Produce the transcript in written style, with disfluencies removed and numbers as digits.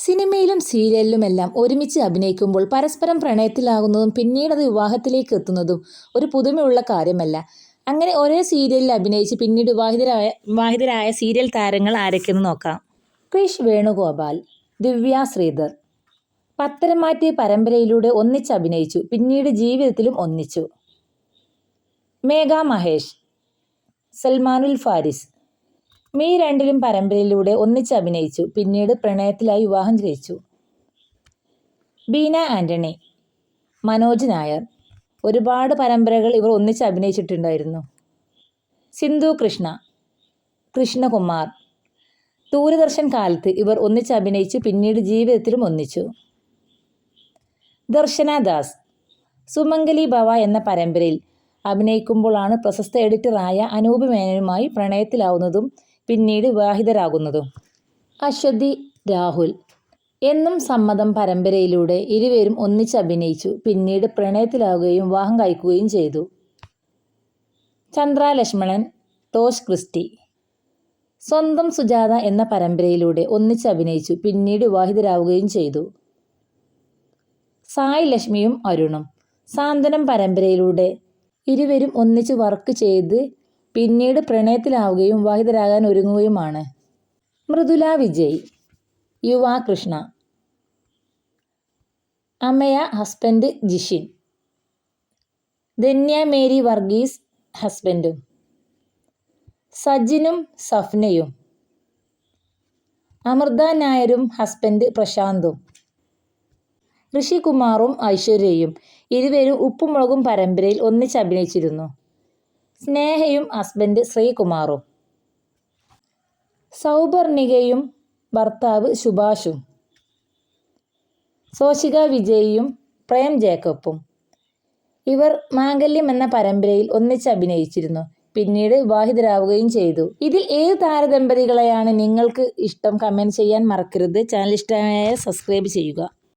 സിനിമയിലും സീരിയലിലുമെല്ലാം ഒരുമിച്ച് അഭിനയിക്കുമ്പോൾ പരസ്പരം പ്രണയത്തിലാകുന്നതും പിന്നീട് വിവാഹത്തിലേക്ക് എത്തുന്നതും ഒരു പുതുമയുള്ള കാര്യമല്ല. അങ്ങനെ ഒരേ സീരിയലിൽ അഭിനയിച്ച് പിന്നീട് വിവാഹിതരായ സീരിയൽ താരങ്ങൾ ആരൊക്കെയെന്ന് നോക്കാം. ക്രിഷ് വേണുഗോപാൽ, ദിവ്യ ശ്രീധർ. പത്തരമാറ്റ് പരമ്പരയിലൂടെ ഒന്നിച്ച് അഭിനയിച്ചു, പിന്നീട് ജീവിതത്തിലും ഒന്നിച്ചു. മേഘ മഹേഷ്, സൽമാനുൽ ഫാരിസ്. മെയ് 2 പരമ്പരയിലൂടെ ഒന്നിച്ച് അഭിനയിച്ചു, പിന്നീട് പ്രണയത്തിലായി വിവാഹം കഴിച്ചു. ബീന ആന്റണി, മനോജ് നായർ. ഒരുപാട് പരമ്പരകൾ ഇവർ ഒന്നിച്ച് അഭിനയിച്ചിട്ടുണ്ടായിരുന്നു. സിന്ധു കൃഷ്ണ, കൃഷ്ണകുമാർ. ദൂരദർശൻ കാലത്ത് ഇവർ ഒന്നിച്ച് അഭിനയിച്ചു, പിന്നീട് ജീവിതത്തിലും ഒന്നിച്ചു. ദർശന ദാസ്, സുമംഗലി ഭവ എന്ന പരമ്പരയിൽ അഭിനയിക്കുമ്പോഴാണ് പ്രശസ്ത എഡിറ്ററായ അനൂപ് മേനോനുമായി പ്രണയത്തിലാവുന്നതും പിന്നീട് വിവാഹിതരാകുന്നതും. അശ്വതി രാഹുൽ, എന്നും സമ്മതം പരമ്പരയിലൂടെ ഇരുവരും ഒന്നിച്ച് അഭിനയിച്ചു, പിന്നീട് പ്രണയത്തിലാവുകയും വിവാഹം കഴിക്കുകയും ചെയ്തു. ചന്ദ്ര ലക്ഷ്മണൻ, ടോഷ് ക്രിസ്റ്റി. സ്വന്തം സുജാത എന്ന പരമ്പരയിലൂടെ ഒന്നിച്ച് അഭിനയിച്ചു, പിന്നീട് വിവാഹിതരാവുകയും ചെയ്തു. സായി ലക്ഷ്മിയും അരുണും. സാന്ത്വനം പരമ്പരയിലൂടെ ഇരുവരും ഒന്നിച്ച് വർക്ക് ചെയ്ത് പിന്നീട് പ്രണയത്തിലാവുകയും വിവാഹിതരാകാൻ ഒരുങ്ങുകയുമാണ്. മൃദുല വിജയ്, യുവ കൃഷ്ണ. അമയ, ഹസ്ബൻഡ് ജിഷിൻ. ധന്യ മേരി വർഗീസ്, ഹസ്ബൻഡും. സജിനും സഫ്നയും. അമൃത നായരും ഹസ്ബൻഡ് പ്രശാന്തും. ഋഷികുമാറും ഐശ്വര്യയും. ഇരുവരും ഉപ്പുമുളകും പരമ്പരയിൽ ഒന്നിച്ച് അഭിനയിച്ചിരുന്നു. സ്നേഹയും ഹസ്ബൻഡ് ശ്രീകുമാറും. സൗപർണികയും ഭർത്താവ് സുഭാഷും. സോശിക വിജയിയും പ്രേം ജേക്കബും. ഇവർ മാംഗല്യം എന്ന പരമ്പരയിൽ ഒന്നിച്ച് അഭിനയിച്ചിരുന്നു, പിന്നീട് വിവാഹിതരാവുകയും ചെയ്തു. ഇതിൽ ഏത് താരദമ്പതികളെയാണ് നിങ്ങൾക്ക് ഇഷ്ടം? കമൻറ്റ് ചെയ്യാൻ മറക്കരുത്. ചാനൽ ഇഷ്ടമായ സബ്സ്ക്രൈബ് ചെയ്യുക.